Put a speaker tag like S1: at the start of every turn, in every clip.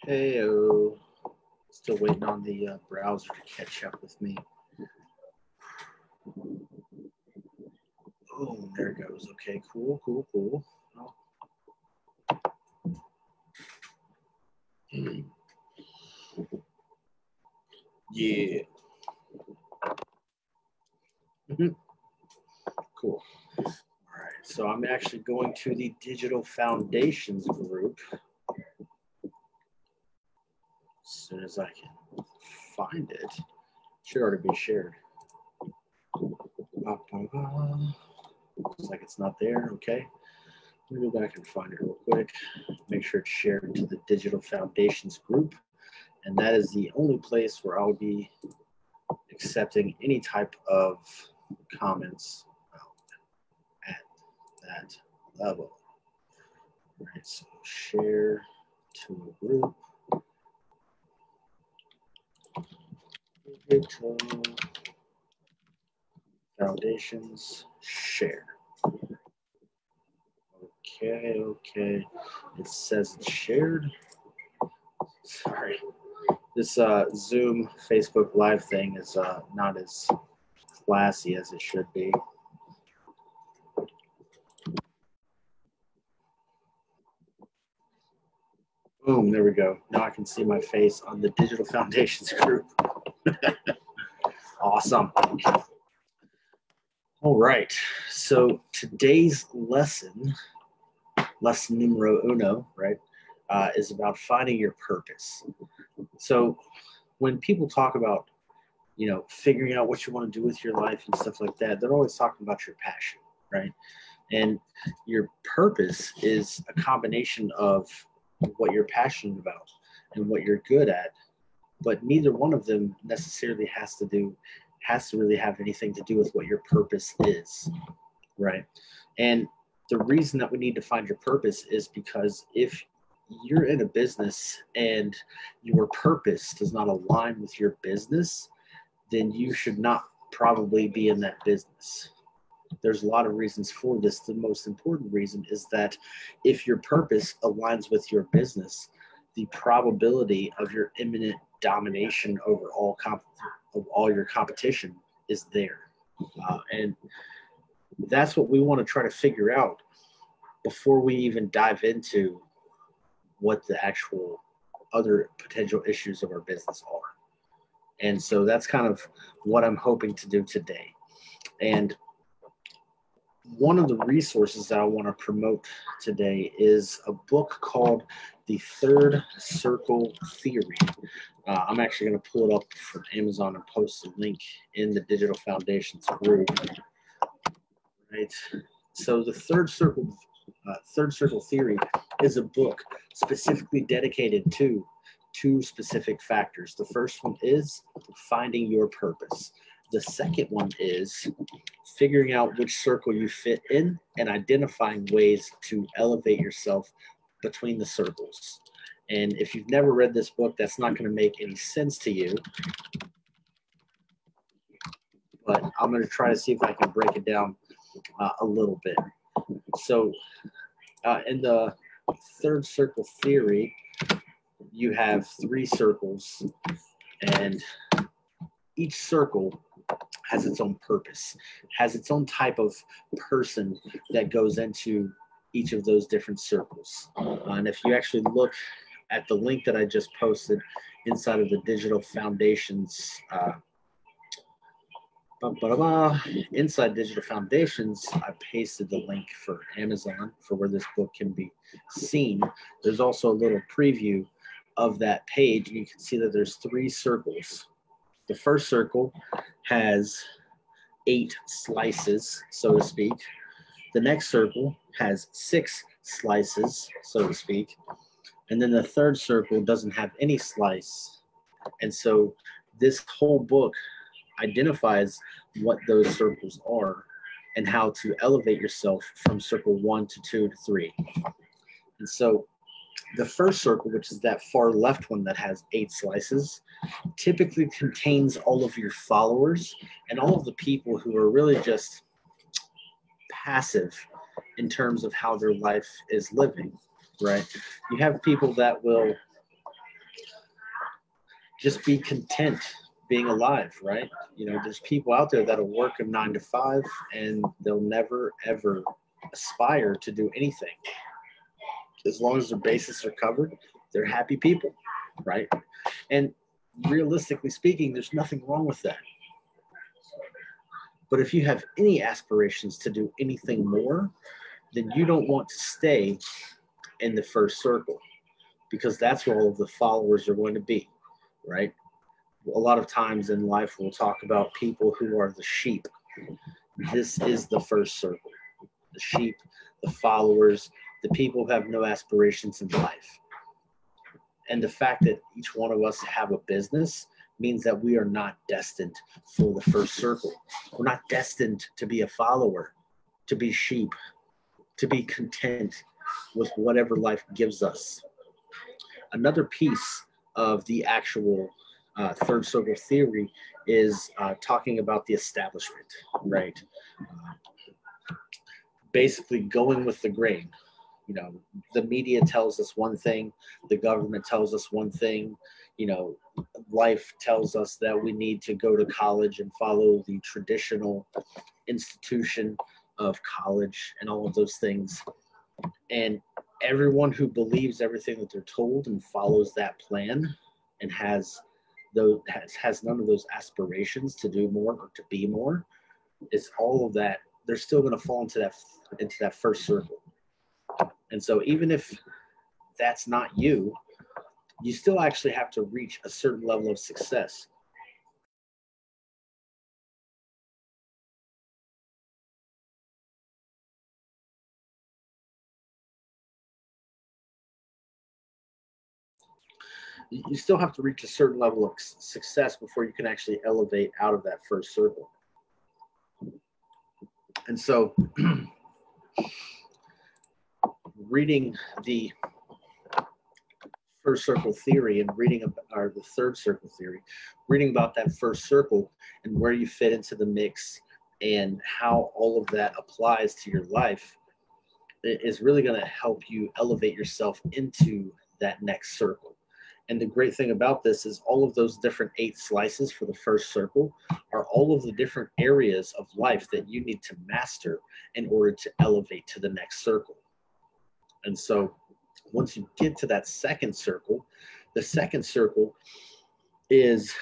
S1: Hey-o. Still waiting on the browser to catch up with me. Oh, there it goes. Okay, cool. Oh. Yeah. Cool. All right, so I'm actually going to the Digital Foundations group as soon as I can find it. Should already be shared. Looks like it's not there. Okay. Let me go back and find it real quick. Make sure it's shared to the Digital Foundations group. And that is the only place where I'll be accepting any type of comments at that level. All right, so share to a group. Digital Foundations, share. Okay. It says it's shared. Sorry. This Zoom Facebook Live thing is not as classy as it should be. Boom, there we go. Now I can see my face on the Digital Foundations group. Awesome. All right, so today's lesson numero uno, right, is about finding your purpose. So when people talk about, figuring out what you want to do with your life and stuff like that, they're always talking about your passion, right? And your purpose is a combination of what you're passionate about and what you're good at, but neither one of them necessarily has to really have anything to do with what your purpose is, right? And the reason that we need to find your purpose is because if you're in a business and your purpose does not align with your business, then you should not probably be in that business. There's a lot of reasons for this. The most important reason is that if your purpose aligns with your business, the probability of your imminent domination over all your competition is there. And that's what we want to try to figure out before we even dive into what the actual other potential issues of our business are. And so that's kind of what I'm hoping to do today. And one of the resources that I want to promote today is a book called The Third Circle Theory. I'm actually going to pull it up from Amazon and post a link in the Digital Foundations group. Right. So the Third Circle Theory is a book specifically dedicated to two specific factors. The first one is finding your purpose. The second one is figuring out which circle you fit in and identifying ways to elevate yourself between the circles. And if you've never read this book, that's not going to make any sense to you. But I'm going to try to see if I can break it down a little bit. So in the Third Circle Theory, you have three circles, and each circle has its own purpose, has its own type of person that goes into each of those different circles. And if you actually look at the link that I just posted inside of the Digital Foundations, inside Digital Foundations, I pasted the link for Amazon for where this book can be seen. There's also a little preview of that page, and you can see that there's three circles. The first circle has 8 slices, so to speak. The next circle has 6 slices, so to speak. And then the third circle doesn't have any slice. And so this whole book identifies what those circles are and how to elevate yourself from circle 1 to 2 to 3. And so the first circle, which is that far left one that has 8 slices, typically contains all of your followers and all of the people who are really just passive in terms of how their life is living, right? You have people that will just be content being alive, right? There's people out there that'll work a 9 to 5 and they'll never ever aspire to do anything. As long as their bases are covered, they're happy people, right? And realistically speaking, there's nothing wrong with that. But if you have any aspirations to do anything more, then you don't want to stay in the first circle, because that's where all of the followers are going to be, right? A lot of times in life, we'll talk about people who are the sheep. This is the first circle. The sheep, the followers, the people who have no aspirations in life. And the fact that each one of us have a business means that we are not destined for the first circle. We're not destined to be a follower, to be sheep, to be content with whatever life gives us. Another piece of the actual third circle theory is talking about the establishment, right? Basically going with the grain. The media tells us one thing, the government tells us one thing, life tells us that we need to go to college and follow the traditional institution of college and all of those things. And everyone who believes everything that they're told and follows that plan and has none of those aspirations to do more or to be more, is all of that, they're still going to fall into that first circle. And so even if that's not you, you still actually have to reach a certain level of success. You still have to reach a certain level of success before you can actually elevate out of that first circle. And so reading the first circle theory and or the third circle theory, reading about that first circle and where you fit into the mix and how all of that applies to your life is really going to help you elevate yourself into that next circle. And the great thing about this is all of those different 8 slices for the first circle are all of the different areas of life that you need to master in order to elevate to the next circle. And so once you get to that second circle, the second circle is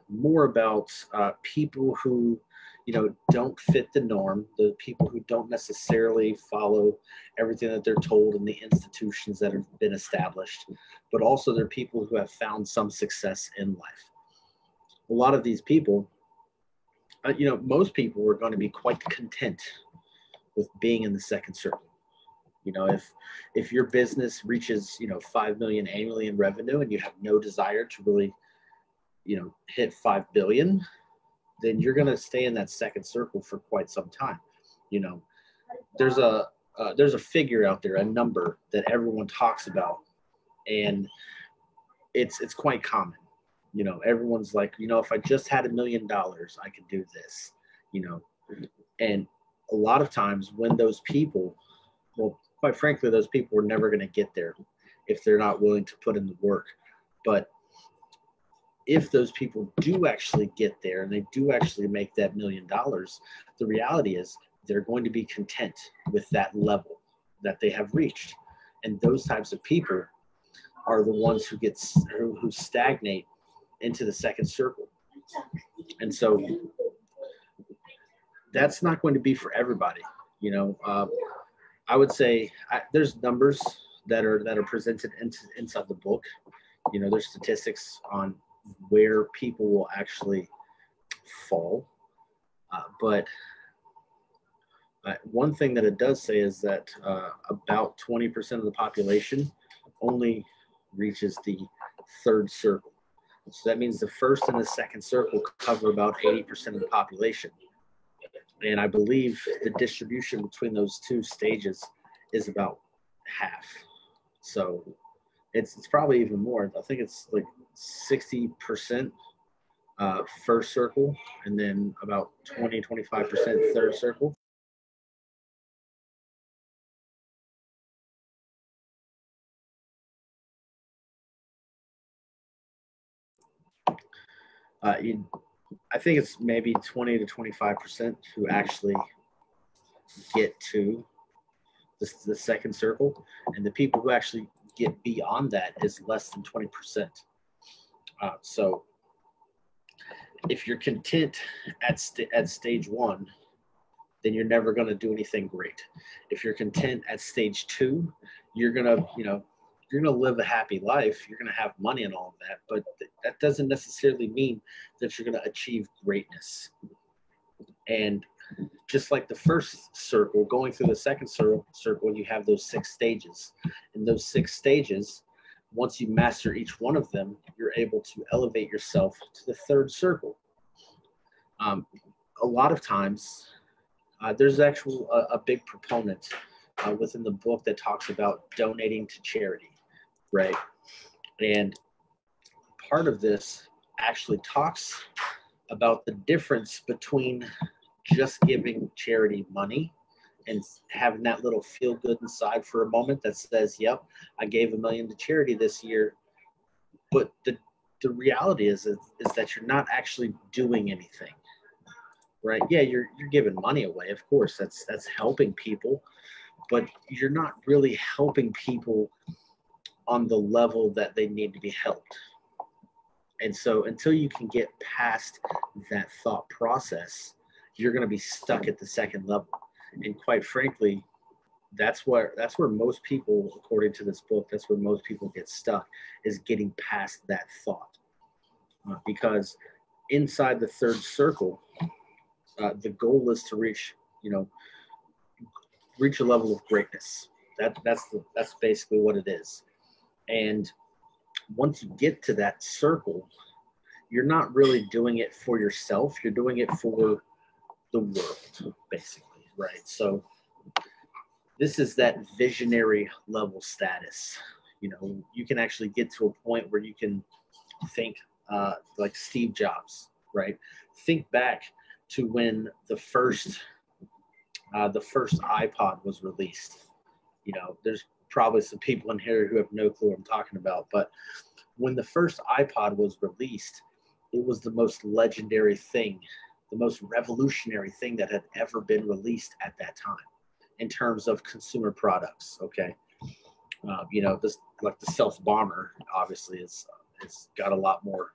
S1: more about people who don't fit the norm, the people who don't necessarily follow everything that they're told in the institutions that have been established, but also they're people who have found some success in life. A lot of these people, most people are going to be quite content with being in the second circle. If your business reaches 5 million annually in revenue and you have no desire to really hit 5 billion, then you're going to stay in that second circle for quite some time. There's a figure out there, a number that everyone talks about, and it's quite common. Everyone's like, if I just had $1 million, I could do this. And a lot of times when those people, well, quite frankly, those people are never going to get there if they're not willing to put in the work. But if those people do actually get there and they do actually make that $1 million, the reality is they're going to be content with that level that they have reached. And those types of people are the ones who stagnate into the second circle. And so that's not going to be for everybody. I would say there's numbers that are presented inside the book. There's statistics on where people will actually fall. But one thing that it does say is that about 20% of the population only reaches the third circle. So that means the first and the second circle cover about 80% of the population. And I believe the distribution between those two stages is about half. So it's probably even more. I think it's like 60% first circle, and then about 20-25% third circle. I think it's maybe 20 to 25% who actually get to the second circle, and the people who actually get beyond that is less than 20%. So if you're content at stage one, then you're never going to do anything great. If you're content at stage two, you're going to, you're going to live a happy life. You're going to have money and all of that, but that doesn't necessarily mean that you're going to achieve greatness. And just like the first circle, going through the second circle, you have those 6 stages. In those 6 stages, once you master each one of them, you're able to elevate yourself to the third circle. A lot of times, there's actually a big proponent within the book that talks about donating to charity, right? And part of this actually talks about the difference between just giving charity money and having that little feel good inside for a moment that says, yep, I gave $1 million to charity this year. But the reality is that you're not actually doing anything, right? Yeah, you're giving money away. Of course, that's helping people, but you're not really helping people on the level that they need to be helped. And so until you can get past that thought process, you're going to be stuck at the second level. And quite frankly, that's where most people, according to this book, that's where most people get stuck, is getting past that thought. Because inside the third circle, the goal is to reach a level of greatness. That's basically what it is. And once you get to that circle, you're not really doing it for yourself. You're doing it for the world, basically, right? So this is that visionary level status. You can actually get to a point where you can think like Steve Jobs, right? Think back to when the first iPod was released. There's probably some people in here who have no clue what I'm talking about, but when the first iPod was released, it was the most legendary thing, the most revolutionary thing that had ever been released at that time in terms of consumer products. Okay. This, like the stealth bomber, obviously it's got a lot more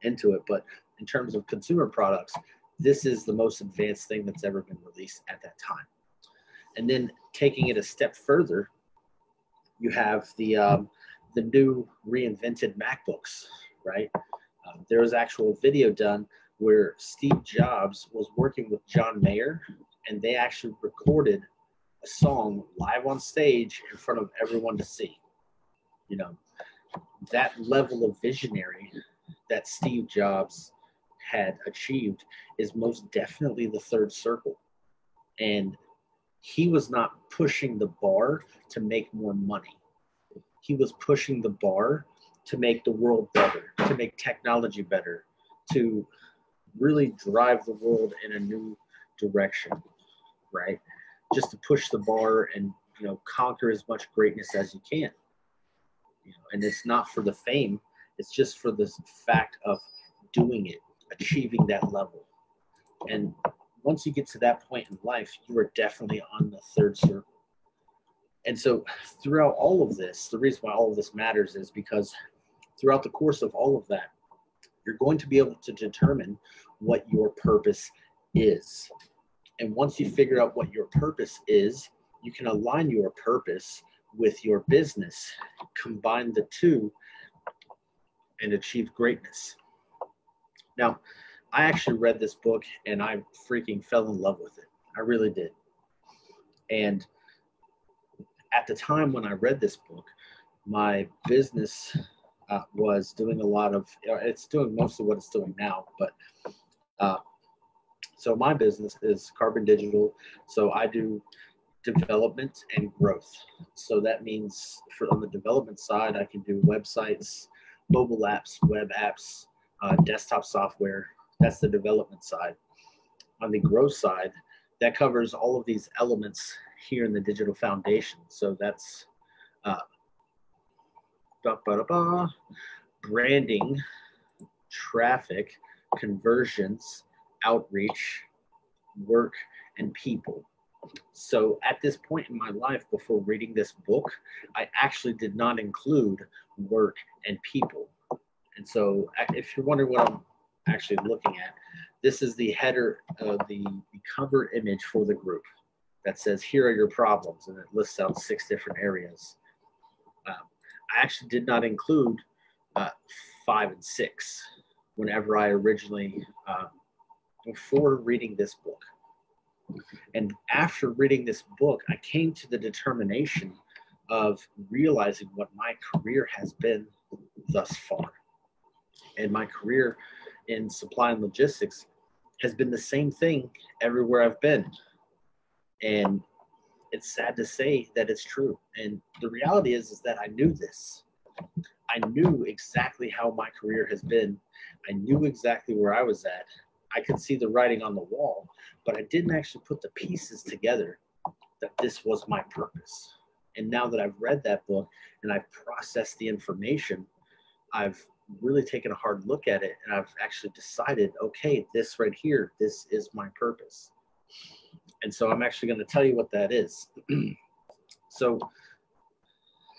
S1: into it, but in terms of consumer products, this is the most advanced thing that's ever been released at that time. And then taking it a step further, you have the new reinvented MacBooks, right? There was actual video done where Steve Jobs was working with John Mayer, and they actually recorded a song live on stage in front of everyone to see. That level of visionary that Steve Jobs had achieved is most definitely the third circle. And he was not pushing the bar to make more money. He was pushing the bar to make the world better, to make technology better, to really drive the world in a new direction, right? Just to push the bar and, conquer as much greatness as you can. And it's not for the fame, it's just for the fact of doing it, achieving that level. And once you get to that point in life, you are definitely on the third circle. And so throughout all of this, the reason why all of this matters is because throughout the course of all of that, you're going to be able to determine what your purpose is. And once you figure out what your purpose is, you can align your purpose with your business, combine the two, and achieve greatness. Now, I actually read this book and I freaking fell in love with it. I really did. And at the time when I read this book, my business was doing a lot of, it's doing most of what it's doing now, but so my business is Carbon Digital. So I do development and growth. So that means on the development side, I can do websites, mobile apps, web apps, desktop software. That's the development side. On the growth side, that covers all of these elements here in the digital foundation. So that's branding, traffic, conversions, outreach, work, and people. So at this point in my life, before reading this book, I actually did not include work and people. And so if you're wondering what I'm actually looking at, this is the header, the cover image for the group that says, here are your problems, and it lists out 6 different areas. I actually did not include 5 and 6 whenever I originally, before reading this book. And after reading this book, I came to the determination of realizing what my career has been thus far. And my career in supply and logistics has been the same thing everywhere I've been. And it's sad to say that it's true. And the reality is that I knew this. I knew exactly how my career has been. I knew exactly where I was at. I could see the writing on the wall, but I didn't actually put the pieces together that this was my purpose. And now that I've read that book and I've processed the information, I've really taken a hard look at it, and I've actually decided, okay, this right here, this is my purpose. And so I'm actually going to tell you what that is. So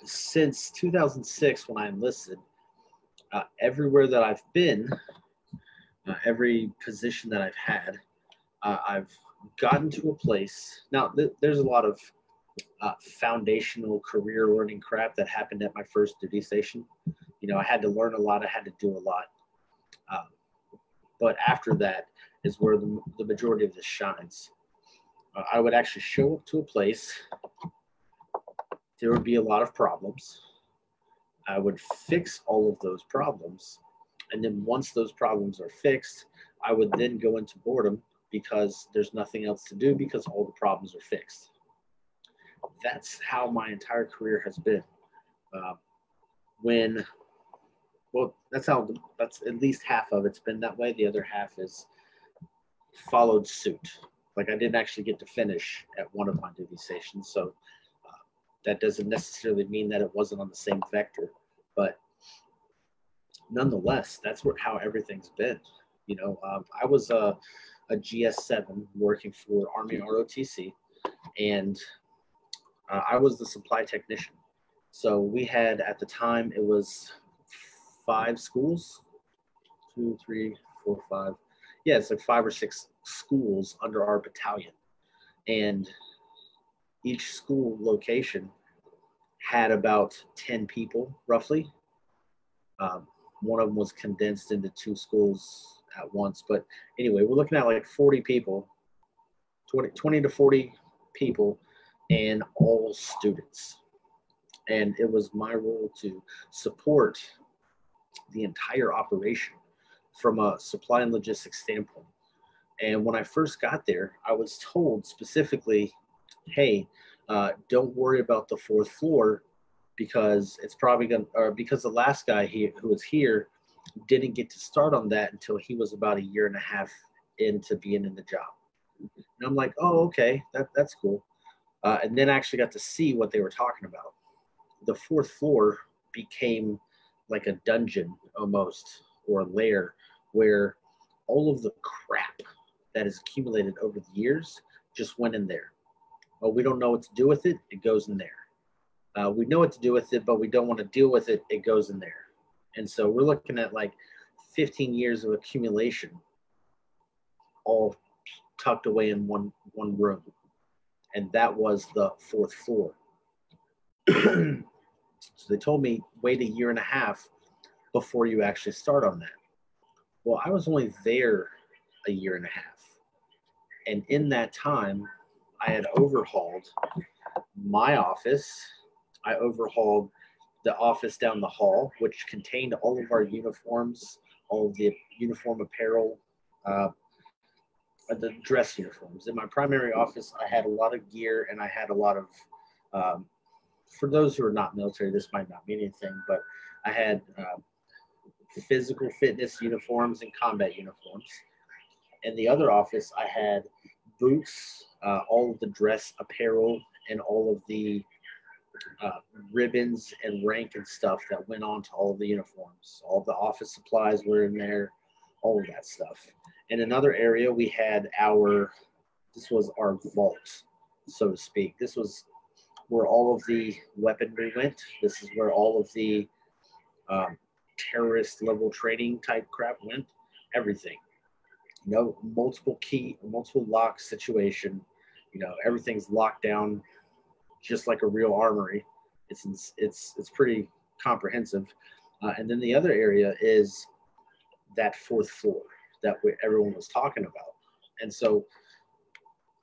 S1: since 2006, when I enlisted, everywhere that I've been, every position that I've had, I've gotten to a place. Now, there's a lot of foundational career learning crap that happened at my first duty station. You know, I had to learn a lot. I had to do a lot. But after that is where the majority of this shines. I would actually show up to a place. There would be a lot of problems. I would fix all of those problems. And then once those problems are fixed, I would then go into boredom because there's nothing else to do because all the problems are fixed. That's how my entire career has been. That's at least half of it's been that way. The other half is followed suit. Like, I didn't actually get to finish at one of my duty stations. So that doesn't necessarily mean that it wasn't on the same vector, but nonetheless, that's how everything's been. You know, I was a GS7 working for Army ROTC, and I was the supply technician. So we had, at the time, it was 5 schools, 2, 3, 4, 5. Yeah, it's like 5 or 6 schools under our battalion. And each school location had about 10 people, roughly. One of them was condensed into 2 schools at once. But anyway, we're looking at like 40 people, 20 to 40 people, and all students. And it was my role to support the entire operation from a supply and logistics standpoint. And when I first got there, I was told specifically, hey, don't worry about the 4th floor because it's probably going to, or because the last guy who was here didn't get to start on that until he was about 1.5 years into being in the job. And I'm like, oh, okay, that's cool. And then I actually got to see what they were talking about. The 4th floor became like a dungeon almost, or a lair, where all of the crap that is accumulated over the years just went in there. Oh, we don't know what to do with it. It goes in there. We know what to do with it, but we don't want to deal with it. It goes in there. And so we're looking at like 15 years of accumulation, all tucked away in one room. And that was the 4th floor. So they told me, wait 1.5 years before you actually start on that. Well, I was only there 1.5 years. And in that time, I had overhauled my office. I overhauled the office down the hall, which contained all of our uniforms, all of the uniform apparel, the dress uniforms. In my primary office, I had a lot of gear, and I had a lot of, for those who are not military, this might not mean anything, but I had physical fitness uniforms and combat uniforms. In the other office, I had boots, all of the dress apparel, and all of the ribbons and rank and stuff that went on to all of the uniforms. All of the office supplies were in there. all of that stuff. In another area, we had this was our vault, so to speak. This was where all of the weaponry went. This is where all of the terrorist level training type crap went. Everything. Multiple lock situation. Everything's locked down, just like a real armory. It's pretty comprehensive. And then the other area is that fourth floor that everyone was talking about. And so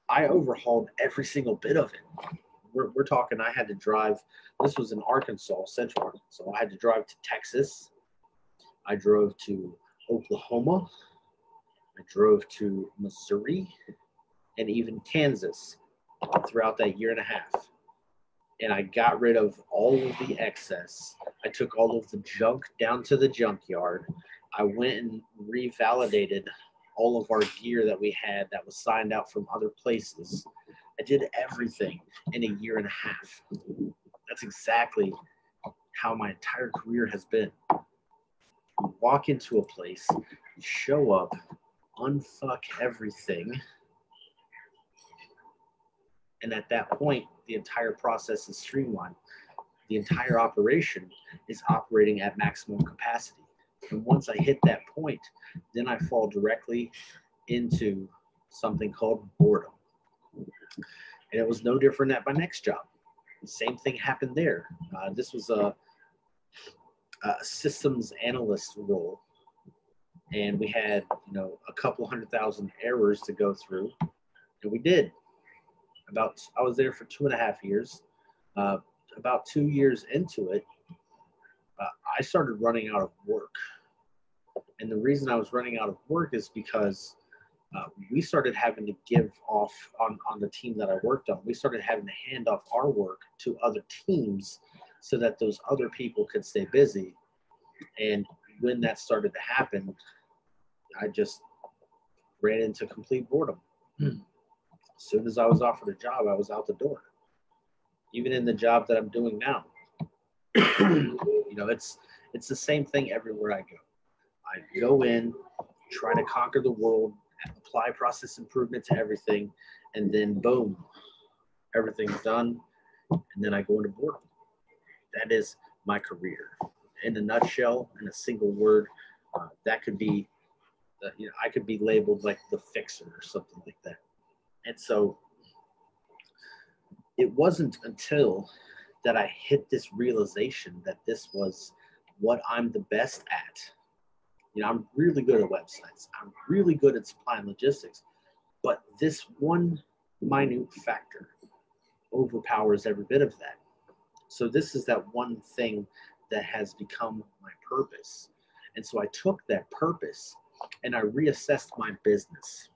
S1: I overhauled every single bit of it. We're talking, I had to drive, this was in Arkansas, Central Arkansas. I had to drive to Texas. I drove to Oklahoma. I drove to Missouri and even Kansas throughout that year and a half. And I got rid of all of the excess. I took all of the junk down to the junkyard. I went and revalidated all of our gear that we had that was signed out from other places. I did everything in a year and a half. That's exactly how my entire career has been. You walk into a place, you show up, unfuck everything, and at that point, the entire process is streamlined. The entire operation is operating at maximum capacity. And once I hit that point, then I fall directly into something called boredom. And it was no different at my next job. The same thing happened there. This was a systems analyst role. And we had, a couple 100,000 errors to go through. And we did. I was there for 2.5 years. About 2 years into it, I started running out of work. And the reason I was running out of work is because we started having to give off on the team that I worked on. We started having to hand off our work to other teams so that those other people could stay busy. And when that started to happen, I just ran into complete boredom. As soon as I was offered a job, I was out the door. Even in the job that I'm doing now, it's the same thing everywhere I go. I go in, try to conquer the world, apply process improvement to everything, and then boom, everything's done, and then I go into boredom. That is my career. In a nutshell, in a single word, that could be, I could be labeled like the fixer or something like that. And so it wasn't until that I hit this realization that this was what I'm the best at. I'm really good at websites. I'm really good at supply and logistics. But this one minute factor overpowers every bit of that. So this is that one thing that has become my purpose. And so I took that purpose and I reassessed my business.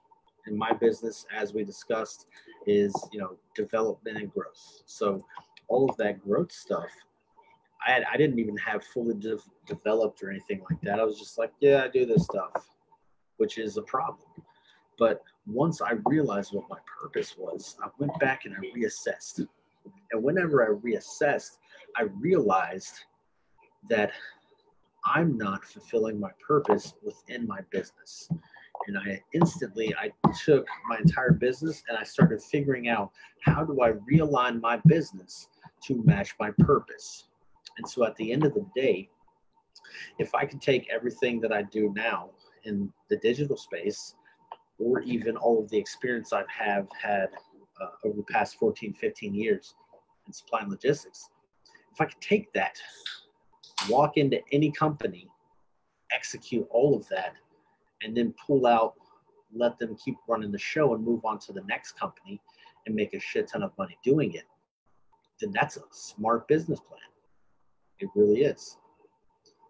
S1: And my business, as we discussed, is development and growth. So all of that growth stuff, I didn't even have fully developed or anything like that. I was just like, yeah, I do this stuff, which is a problem. But once I realized what my purpose was, I went back and I reassessed. And whenever I reassessed, I realized that I'm not fulfilling my purpose within my business. And I took my entire business and I started figuring out, how do I realign my business to match my purpose? And so at the end of the day, if I could take everything that I do now in the digital space, or even all of the experience I have had over the past 14, 15 years in supply and logistics, if I could take that, walk into any company, execute all of that, and then pull out, let them keep running the show and move on to the next company and make a shit ton of money doing it, then that's a smart business plan. It really is.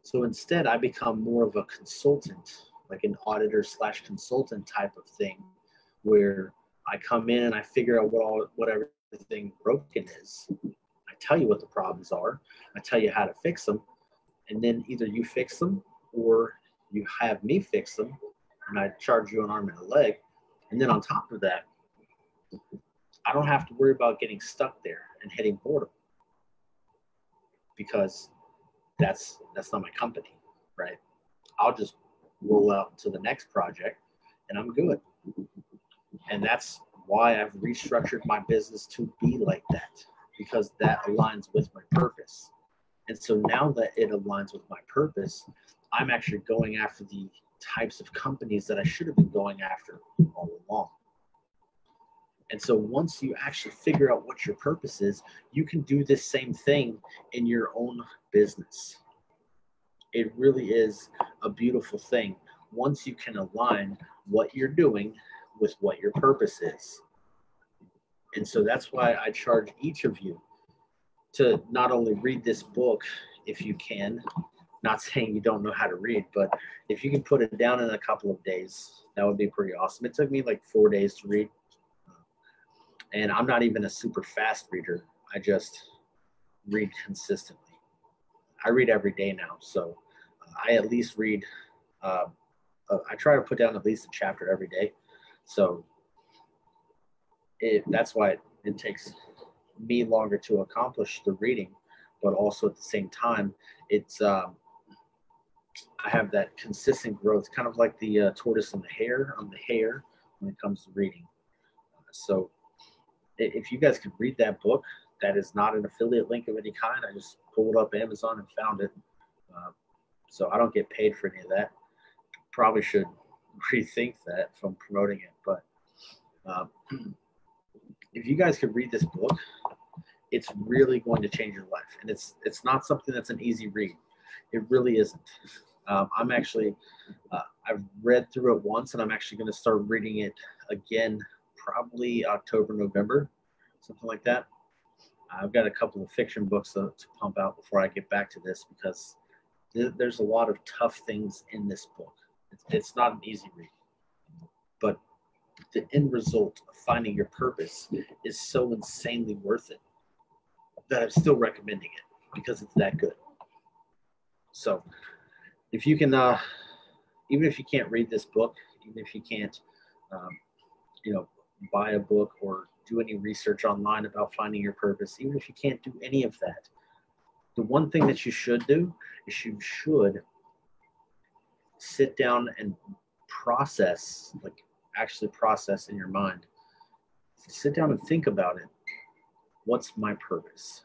S1: So instead, I become more of a consultant, like an auditor / consultant type of thing, where I come in and I figure out what everything broken is. I tell you what the problems are. I tell you how to fix them. And then either you fix them or you have me fix them, and I charge you an arm and a leg. And then on top of that, I don't have to worry about getting stuck there and hitting boredom, because that's not my company, right? I'll just roll out to the next project, and I'm good. And that's why I've restructured my business to be like that, because that aligns with my purpose. And so now that it aligns with my purpose, I'm actually going after the types of companies that I should have been going after all along. And so once you actually figure out what your purpose is, you can do this same thing in your own business. It really is a beautiful thing once you can align what you're doing with what your purpose is. And so that's why I charge each of you to not only read this book if you can, not saying you don't know how to read, but if you can put it down in a couple of days, that would be pretty awesome. It took me like 4 days to read. And I'm not even a super fast reader. I just read consistently. I read every day now. So I at least read, I try to put down at least a chapter every day. So that's why it takes me longer to accomplish the reading, but also at the same time, it's I have that consistent growth, kind of like the tortoise and the hare. I'm the hare when it comes to reading. So if you guys could read that book, that is not an affiliate link of any kind. I just pulled up Amazon and found it. So I don't get paid for any of that. Probably should rethink that from promoting it. But if you guys could read this book, it's really going to change your life. And it's not something that's an easy read. It really isn't. I'm actually, I've read through it once, and I'm actually going to start reading it again, probably October, November, something like that. I've got a couple of fiction books to pump out before I get back to this, because there's a lot of tough things in this book. It's not an easy read, but the end result of finding your purpose is so insanely worth it that I'm still recommending it, because it's that good. So if you can, even if you can't read this book, even if you can't, buy a book or do any research online about finding your purpose, even if you can't do any of that, the one thing that you should do is you should sit down and process, like actually process in your mind. Sit down and think about it. What's my purpose?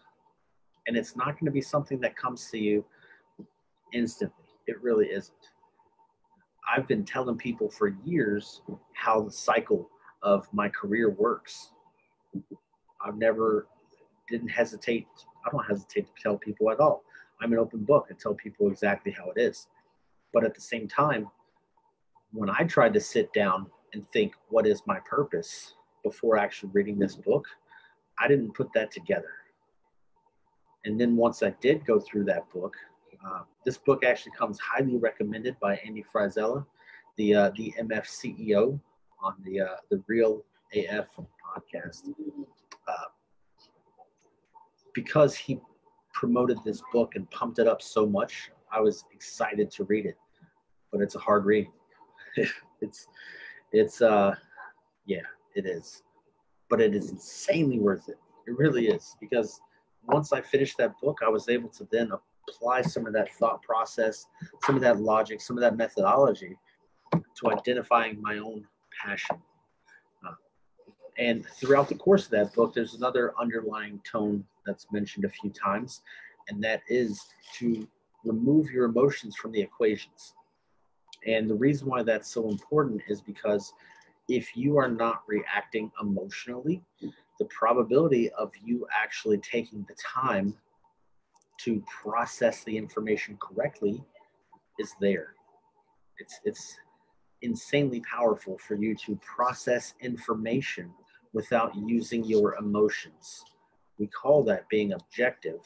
S1: And it's not going to be something that comes to you instantly. It really isn't. I've been telling people for years how the cycle of my career works. I don't hesitate to tell people at all. I'm an open book and tell people exactly how it is. But at the same time, when I tried to sit down and think, what is my purpose, before actually reading this book, I didn't put that together. And then once I did go through that book, this book actually comes highly recommended by Andy Frisella, the MF CEO on the Real AF podcast, because he promoted this book and pumped it up so much. I was excited to read it, but it's a hard read. Yeah, it is, but it is insanely worth it. It really is, because once I finished that book, I was able to then apply some of that thought process, some of that logic, some of that methodology to identifying my own passion. And throughout the course of that book, there's another underlying tone that's mentioned a few times, and that is to remove your emotions from the equations. And the reason why that's so important is because if you are not reacting emotionally, the probability of you actually taking the time to process the information correctly is there. It's insanely powerful for you to process information without using your emotions. We call that being objective,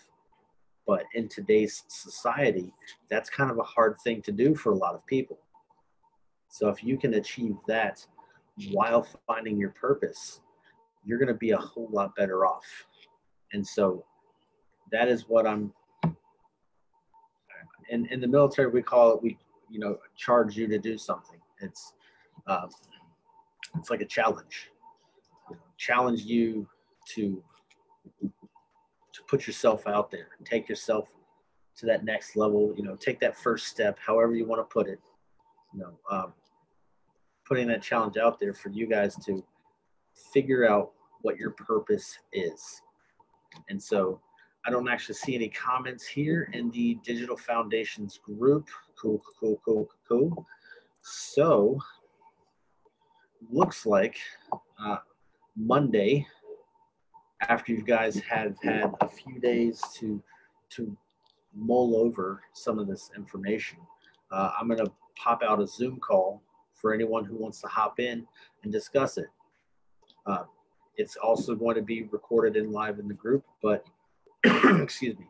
S1: but in today's society, that's kind of a hard thing to do for a lot of people. So if you can achieve that while finding your purpose, you're going to be a whole lot better off. And so that is what I'm, in the military, we call it, we charge you to do something. It's like a challenge. Challenge you to put yourself out there and take yourself to that next level, take that first step, however you want to put it. putting that challenge out there for you guys to figure out what your purpose is. And so I don't actually see any comments here in the Digital Foundations group. Cool. So looks like Monday, after you guys have had a few days to mull over some of this information, I'm going to pop out a Zoom call for anyone who wants to hop in and discuss it. It's also going to be recorded and live in the group, but excuse me.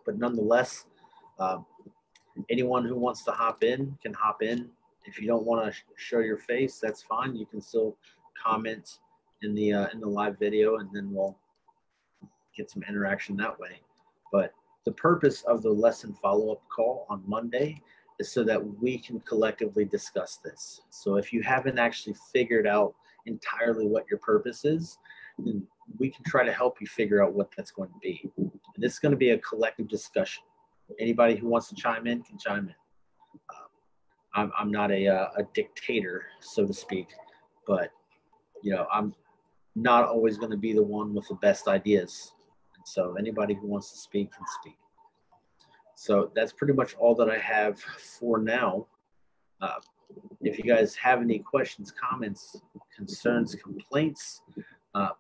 S1: But nonetheless, anyone who wants to hop in can hop in. If you don't want to show your face, that's fine. You can still comment in the live video, and then we'll get some interaction that way. But the purpose of the lesson follow-up call on Monday is so that we can collectively discuss this. So if you haven't actually figured out entirely what your purpose is, then we can try to help you figure out what that's going to be. And this is going to be a collective discussion. Anybody who wants to chime in can chime in. I'm not a dictator, so to speak, but I'm not always going to be the one with the best ideas. And so anybody who wants to speak can speak. So that's pretty much all that I have for now. If you guys have any questions, comments, concerns, complaints,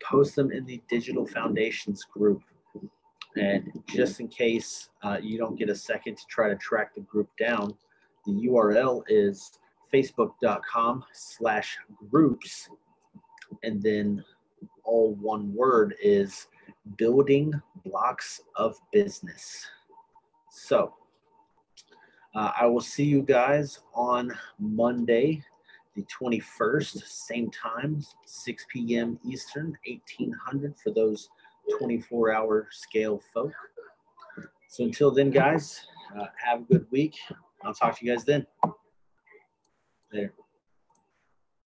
S1: post them in the Digital Foundations group. And just in case you don't get a second to try to track the group down, the URL is facebook.com/groups, and then all one word is Building Blocks of Business. So I will see you guys on Monday, the 21st, same time, 6 p.m. Eastern, 1800 for those 24-hour scale folk. So until then, guys, have a good week. I'll talk to you guys then. Later.